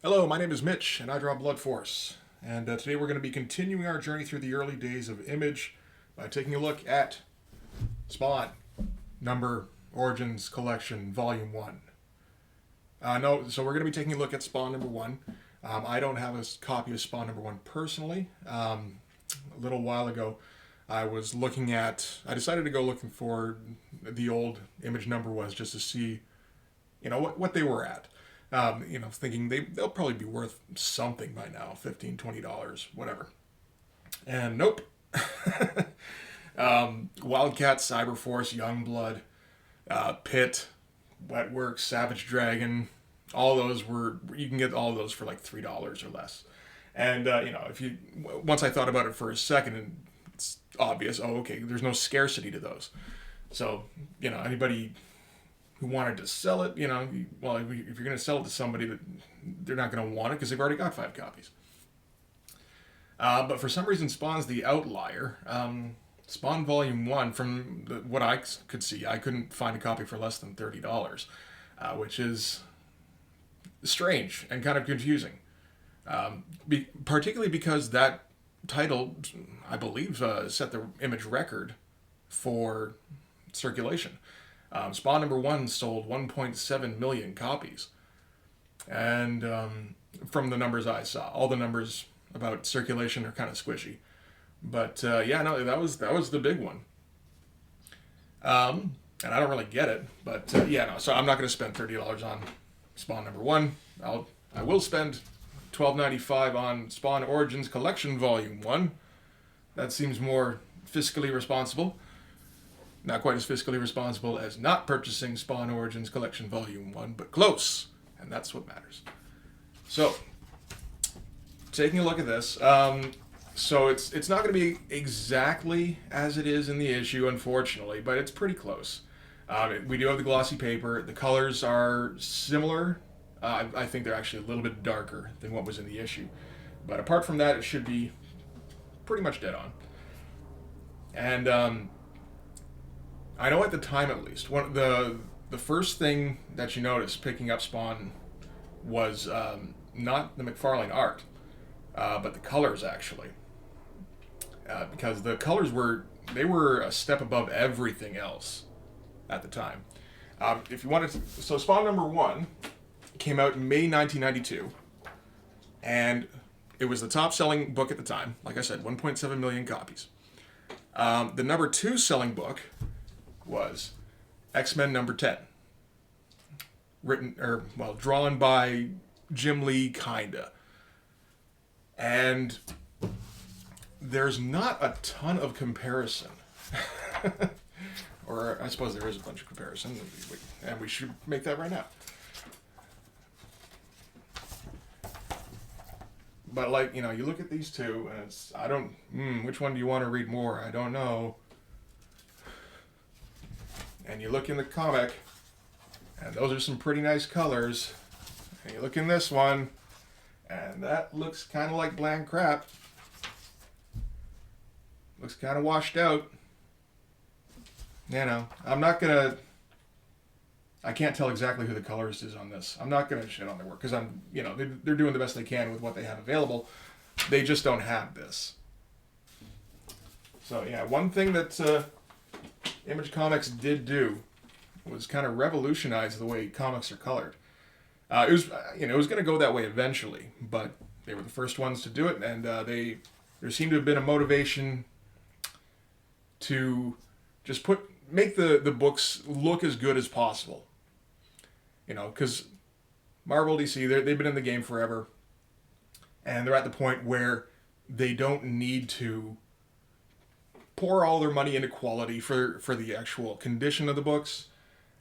Hello, my name is Mitch, and I draw Blood Force. And today we're going to be continuing our journey through the early days of Image by taking a look at Spawn, Number, Origins Collection, Volume 1. So we're going to be taking a look at Spawn number 1. I don't have a copy of Spawn number 1 personally. A little while ago, I decided to go looking for the old Image number was just to see, what they were at. Thinking they'll probably be worth something by now, $15, $20, whatever. And nope. Wildcat, Cyberforce, Youngblood, Pit, Wetworks, Savage Dragon, all those you can get all of those for like $3 or less. And if you once I thought about it for a second, and it's obvious. Oh, okay. There's no scarcity to those. So anybody who wanted to sell it, well, if you're going to sell it to somebody, that they're not going to want it because they've already got 5 copies. But for some reason, Spawn's the outlier. Spawn Volume 1, from what I could see, I couldn't find a copy for less than $30, which is strange and kind of confusing. Particularly because that title, I believe, set the Image record for circulation. Spawn number 1 sold 1.7 million copies. And from the numbers I saw, all the numbers about circulation are kind of squishy. But that was the big one. And I don't really get it, but so I'm not going to spend $30 on Spawn number 1. I will spend $12.95 on Spawn Origins Collection Volume 1. That seems more fiscally responsible. Not quite as fiscally responsible as not purchasing Spawn Origins Collection Volume 1, but close. And that's what matters. So, taking a look at this. So it's not going to be exactly as it is in the issue, unfortunately, but it's pretty close. We do have the glossy paper. The colors are similar. I think they're actually a little bit darker than what was in the issue. But apart from that, it should be pretty much dead on. And I know at the time, at least, the first thing that you noticed picking up Spawn was not the McFarlane art, but the colors actually, because the colors were a step above everything else at the time. If you wanted to, so Spawn number 1 came out in May 1992, and it was the top-selling book at the time. Like I said, 1.7 million copies. The number 2 selling book was X-Men number 10. Drawn by Jim Lee, kinda. And there's not a ton of comparison. Or I suppose there is a bunch of comparison, and we should make that right now. But you look at these two, and which one do you want to read more? I don't know. And you look in the comic, and those are some pretty nice colors. And you look in this one, and that looks kind of like bland crap. Looks kind of washed out. I can't tell exactly who the colorist is on this. I'm not gonna shit on their work because they're doing the best they can with what they have available. They just don't have this. So yeah, one thing that Image Comics did do was kind of revolutionize the way comics are colored. It was going to go that way eventually, but they were the first ones to do it, and there seemed to have been a motivation to just make the books look as good as possible. Because Marvel, DC, they've been in the game forever, and they're at the point where they don't need to pour all their money into quality for the actual condition of the books.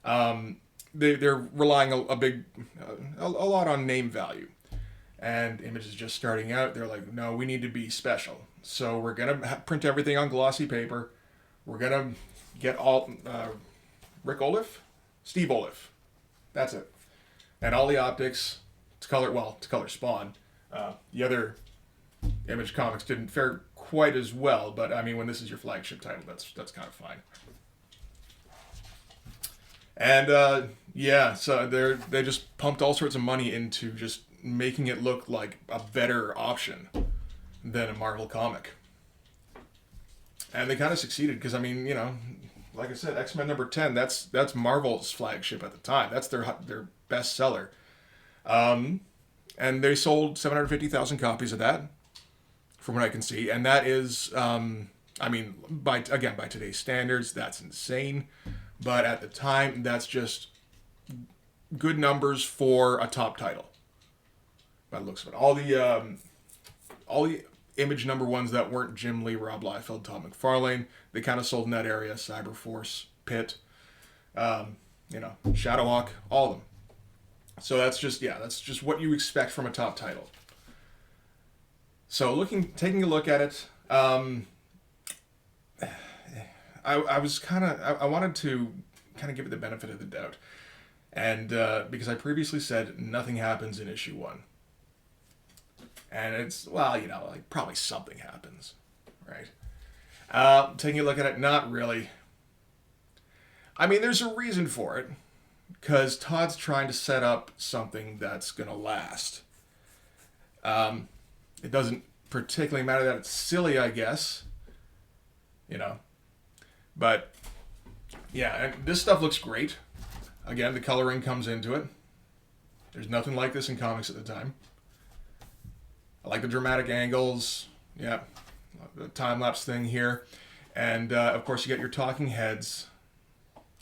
They're relying a lot on name value, and Image is just starting out. They're like, no, we need to be special, so we're gonna print everything on glossy paper. We're gonna get all Steve Oliff, that's it, and all the optics to color Spawn. The other Image comics didn't fare quite as well, but I mean, when this is your flagship title, that's kind of fine. And so they just pumped all sorts of money into just making it look like a better option than a Marvel comic. And they kind of succeeded because, I mean, like I said, X-Men number 10, that's Marvel's flagship at the time. That's their best seller. And they sold 750,000 copies of that, from what I can see. And that is, I mean, by today's standards, that's insane. But at the time, that's just good numbers for a top title. By the looks of it, all the Image number ones that weren't Jim Lee, Rob Liefeld, Todd McFarlane, they kind of sold in that area. Cyberforce, Pitt, Shadowhawk, all of them. So that's just what you expect from a top title. So taking a look at it, I wanted to kind of give it the benefit of the doubt, and because I previously said nothing happens in issue 1. And it's, probably something happens, right? Taking a look at it, not really. I mean, there's a reason for it, because Todd's trying to set up something that's going to last. It doesn't particularly matter that it's silly, I guess. But, yeah, and this stuff looks great. Again, the coloring comes into it. There's nothing like this in comics at the time. I like the dramatic angles, yeah, the time-lapse thing here. And, of course, you get your talking heads.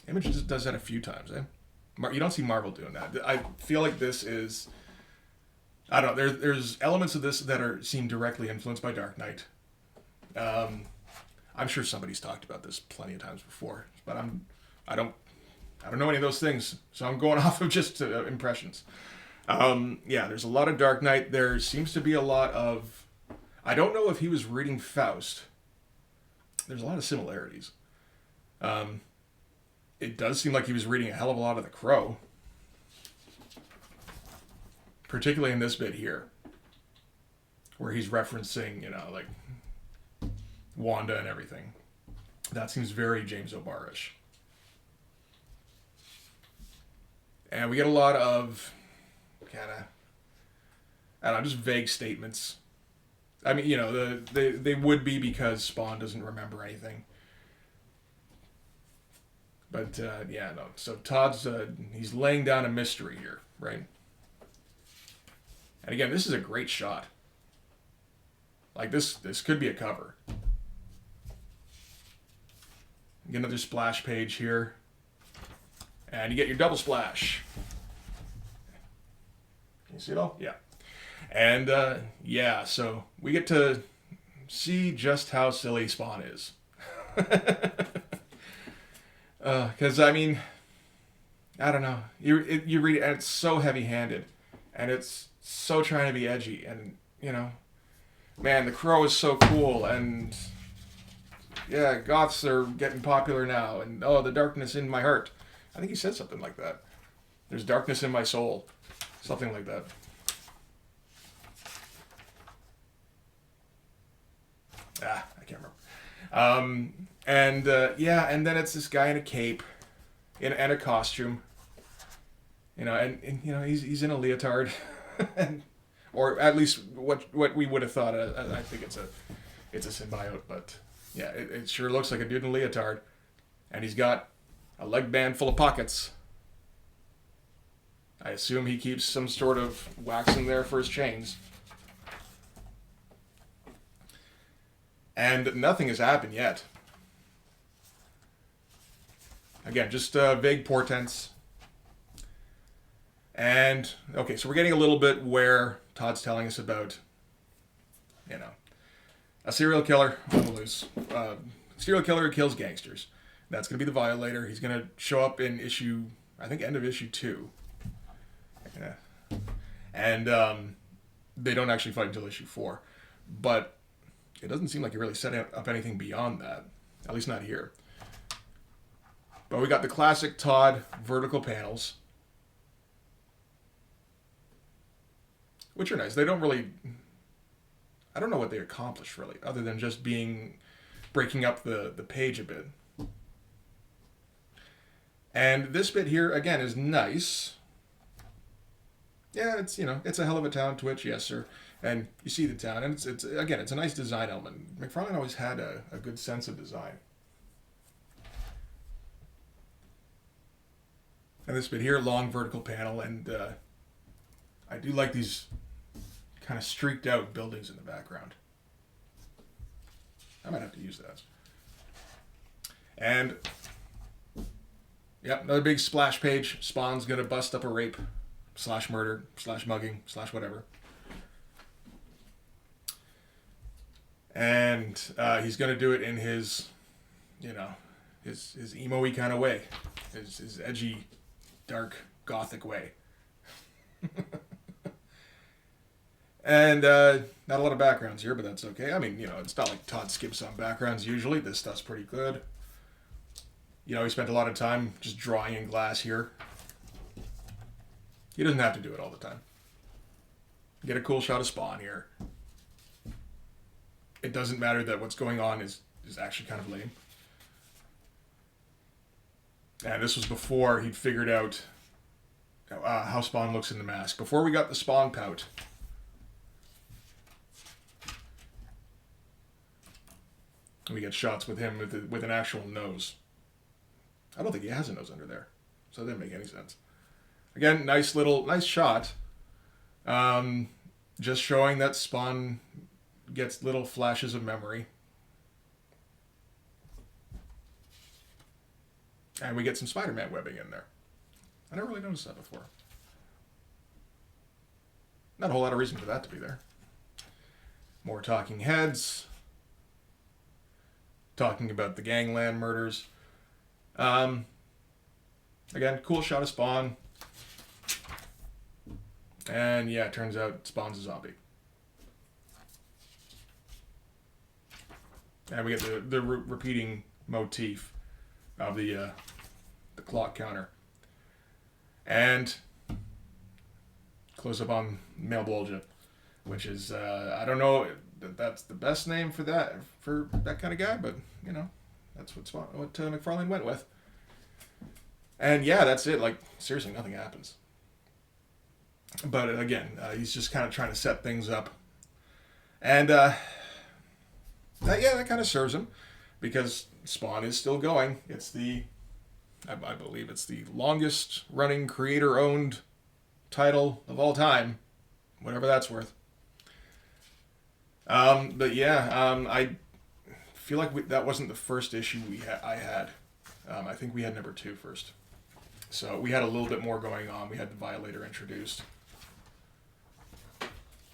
Image does that a few times, eh? You don't see Marvel doing that. I feel like this is, I don't know, there's elements of this that seem directly influenced by Dark Knight. I'm sure somebody's talked about this plenty of times before, but I don't know any of those things, so I'm going off of just impressions. There's a lot of Dark Knight. There seems to be a lot of... I don't know if he was reading Faust. There's a lot of similarities. It does seem like he was reading a hell of a lot of The Crow. Particularly in this bit here. Where he's referencing, like Wanda and everything. That seems very James O'Barr-ish. And we get a lot of... just vague statements. I mean, they would be because Spawn doesn't remember anything. But, So Todd's, he's laying down a mystery here, right? And again, this is a great shot. Like, this could be a cover. Get another splash page here. And you get your double splash. Can you see it all? Yeah. And, so we get to see just how silly Spawn is. Because, I mean, I don't know. You read it, and it's so heavy-handed. And it's so trying to be edgy. And, man, The Crow is so cool. And, yeah, goths are getting popular now. And, the darkness in my heart. I think he said something like that. There's darkness in my soul. Something like that. I can't remember. And then it's this guy in a cape, and a costume. He's in a leotard, or at least what we would have thought. I think it's a symbiote, but yeah, it sure looks like a dude in a leotard, and he's got a leg band full of pockets. I assume he keeps some sort of wax in there for his chains. And nothing has happened yet. Again, just vague portents. And, okay, so we're getting a little bit where Todd's telling us about, a serial killer on the loose. Serial killer who kills gangsters. That's going to be the Violator. He's going to show up in end of issue 2. Yeah. And they don't actually fight until issue 4. But it doesn't seem like you're really setting up anything beyond that. At least not here. But we got the classic Todd vertical panels. Which are nice. They don't really... I don't know what they accomplish, really, other than just breaking up the page a bit. And this bit here, again, is nice. Yeah, it's a hell of a town, Twitch, yes sir. And you see the town, and it's again, it's a nice design element. McFarlane always had a good sense of design. And this bit here, long vertical panel, and I do like these kind of streaked out buildings in the background. I might have to use that. And yep, another big splash page. Spawn's gonna bust up a rape, slash murder, slash mugging, slash whatever. And he's gonna do it in his, his emo-y kind of way, his edgy, dark, gothic way. And not a lot of backgrounds here, but that's okay. I mean, it's not like Todd skips on backgrounds usually. This stuff's pretty good. He spent a lot of time just drawing in glass here. He doesn't have to do it all the time. Get a cool shot of Spawn here. It doesn't matter that what's going on is actually kind of lame. And this was before he'd figured out how Spawn looks in the mask. Before we got the Spawn pout. We get shots with him with an actual nose. I don't think he has a nose under there, so that didn't make any sense. Again, nice shot. Just showing that Spawn gets little flashes of memory. And we get some Spider-Man webbing in there. I never really noticed that before. Not a whole lot of reason for that to be there. More talking heads. Talking about the gangland murders. Again, cool shot of Spawn. And yeah, it turns out Spawn's a zombie. And we get the repeating motif of the clock counter. And close up on male Bolgia, which is, I don't know if that's the best name for that kind of guy, but, that's what McFarlane went with. And yeah, that's it. Like, seriously, nothing happens. But again, he's just kind of trying to set things up. And that kind of serves him, because Spawn is still going. It's I believe it's the longest running creator-owned title of all time, whatever that's worth. But yeah, I feel like that wasn't the first issue I had. I think we had number 2 first. So we had a little bit more going on. We had the Violator introduced.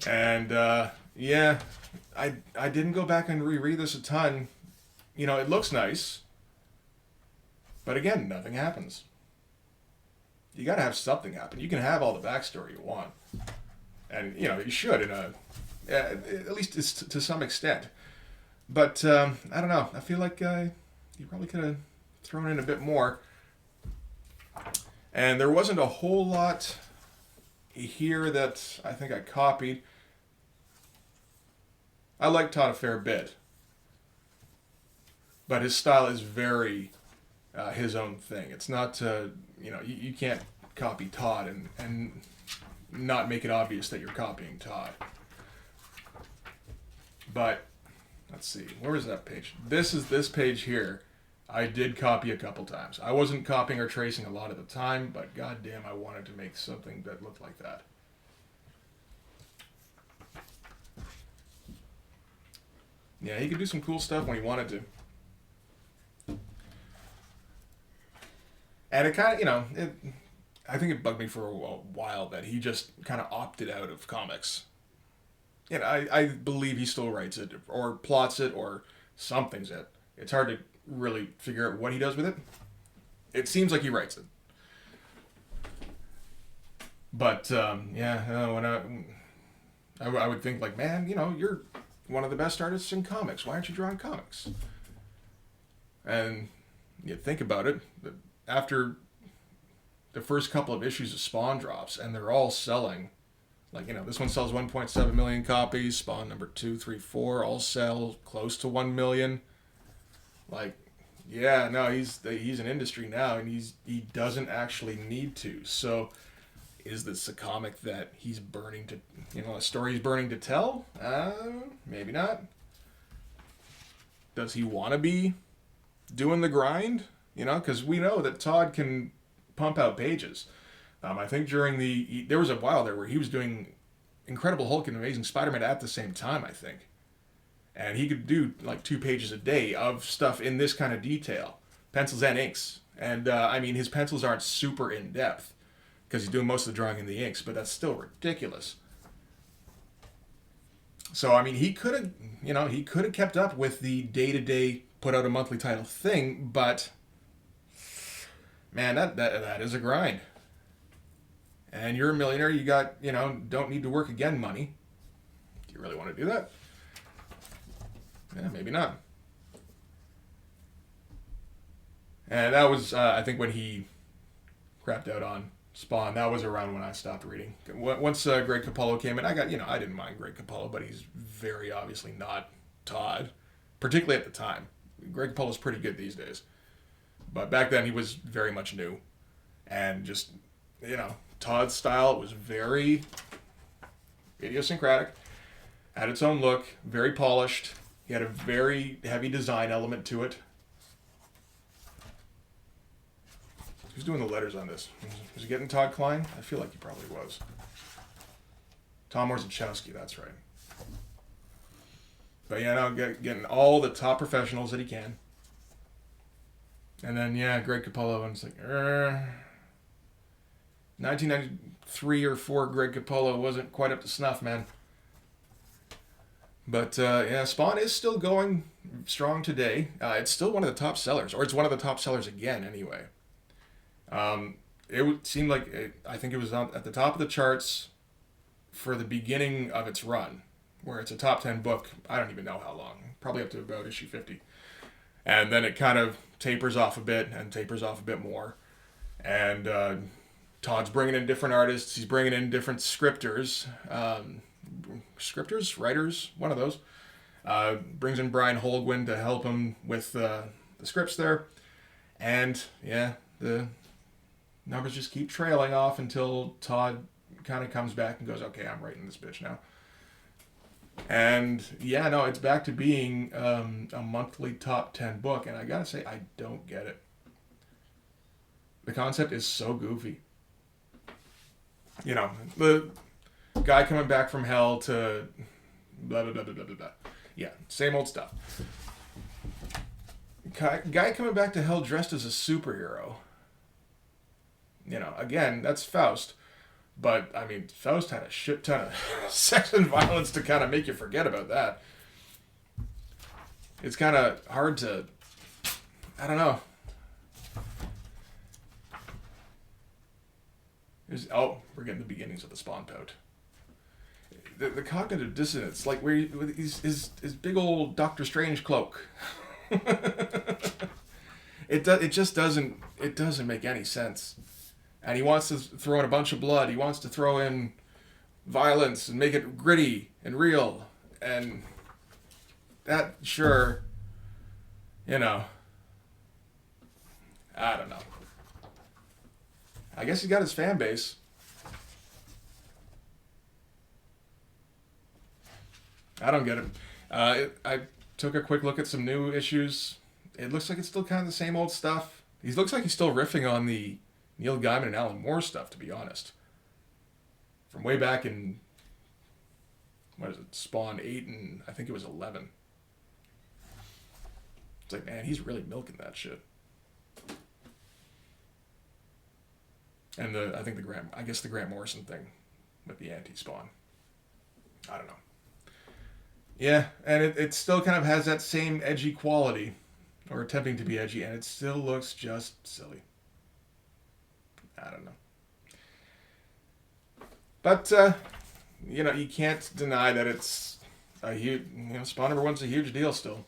And yeah, I didn't go back and reread this a ton. It looks nice. But again, nothing happens. You gotta have something happen. You can have all the backstory you want. And, you should at least to some extent. But, I don't know. I feel like you probably could have thrown in a bit more. And there wasn't a whole lot here that I think I copied. I like Todd a fair bit. But his style is very his own thing. It's not, you can't copy Todd and not make it obvious that you're copying Todd. But, let's see, where was that page? This page here. I did copy a couple times. I wasn't copying or tracing a lot of the time, but goddamn, I wanted to make something that looked like that. Yeah, he could do some cool stuff when he wanted to. And it kind of, I think it bugged me for a while that he just kind of opted out of comics. I believe he still writes it, or plots it, or something's it. It's hard to really figure out what he does with it. It seems like he writes it. But, yeah, when I would think, like, man, you're one of the best artists in comics. Why aren't you drawing comics? And you think about it, after the first couple of issues of Spawn drops, and they're all selling, like, this one sells 1.7 million copies, Spawn number 2, 3, 4 all sell close to 1 million. Like, yeah, no, he's an industry now, and he doesn't actually need to. So Is this a comic that he's burning to, a story he's burning to tell? Maybe not. Does he want to be doing the grind? Because we know that Todd can pump out pages. I think there was a while there where he was doing Incredible Hulk and Amazing Spider-Man at the same time, I think. And he could do like 2 pages a day of stuff in this kind of detail. Pencils and inks. And, his pencils aren't super in-depth because he's doing most of the drawing in the inks, but that's still ridiculous. So, he could have kept up with the day-to-day put out a monthly title thing, but, man, that is a grind. And you're a millionaire, you got, don't need to work again money. Do you really want to do that? Yeah, maybe not. And that was, I think, when he crapped out on Spawn. That was around when I stopped reading. Once Greg Capullo came in, I didn't mind Greg Capullo, but he's very obviously not Todd, particularly at the time. Greg Capullo's pretty good these days. But back then he was very much new. And just, Todd's style was very idiosyncratic, had its own look, very polished. He had a very heavy design element to it. Who's doing the letters on this? Was he getting Todd Klein? I feel like he probably was. Tom Orzechowski, that's right. But getting all the top professionals that he can. And then, Greg Capullo, and it's like, 1993 or 4 Greg Capullo wasn't quite up to snuff, man. But, Spawn is still going strong today. It's still one of the top sellers, or it's one of the top sellers again, anyway. It seemed like, I think it was at the top of the charts for the beginning of its run, where it's a top 10 book, I don't even know how long, probably up to about issue 50. And then it kind of tapers off a bit and tapers off a bit more. And Todd's bringing in different artists, he's bringing in different scripters, writers, one of those. Brings in Brian Holguin to help him with the scripts there. And, the numbers just keep trailing off until Todd kind of comes back and goes, okay, I'm writing this bitch now. And, it's back to being a monthly top 10 book. And I gotta say, I don't get it. The concept is so goofy. The guy coming back from hell to blah, blah, blah, blah, blah, blah. Yeah, same old stuff. Guy coming back to hell dressed as a superhero. Again, that's Faust. But, Faust had a shit ton of sex and violence to kind of make you forget about that. It's kind of hard to, I don't know. We're getting the beginnings of the Spawn pout. The cognitive dissonance, like where his big old Doctor Strange cloak. It just doesn't make any sense. And he wants to throw in a bunch of blood. He wants to throw in violence and make it gritty and real. And that, sure, I don't know. I guess he's got his fan base. I don't get it. I took a quick look at some new issues. It looks like it's still kind of the same old stuff. He looks like he's still riffing on the Neil Gaiman and Alan Moore stuff, to be honest. From way back in, Spawn 8 and I think it was 11. It's like, man, he's really milking that shit. And I think the Grant Morrison thing with the anti-Spawn. I don't know. Yeah, and it still kind of has that same edgy quality, or attempting to be edgy, and it still looks just silly. I don't know. But, you can't deny that it's a huge, Spawn number 1's a huge deal still.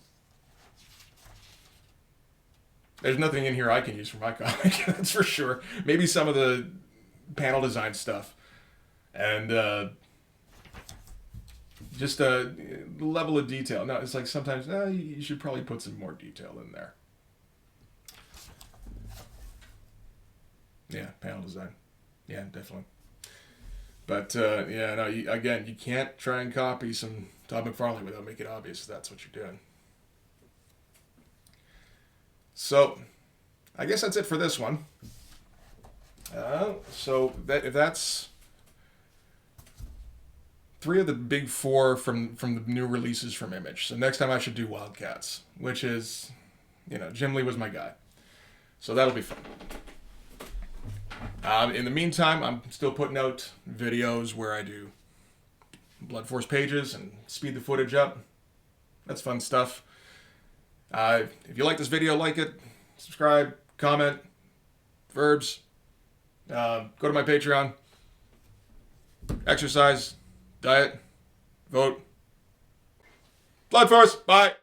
There's nothing in here I can use for my comic, that's for sure. Maybe some of the panel design stuff. And, just a level of detail. No, it's like sometimes, you should probably put some more detail in there. Yeah, panel design. Yeah, definitely. But yeah, no. Again, you can't try and copy some Todd McFarlane without making it obvious that's what you're doing. So, I guess that's it for this one. So if that's three of the big four from the new releases from Image. So next time I should do Wildcats, which is, Jim Lee was my guy. So that'll be fun. In the meantime, I'm still putting out videos where I do Blood Force pages and speed the footage up. That's fun stuff. If you like this video, like it, subscribe, comment, verbs. Go to my Patreon. Exercise, diet, vote. Blood Force, bye.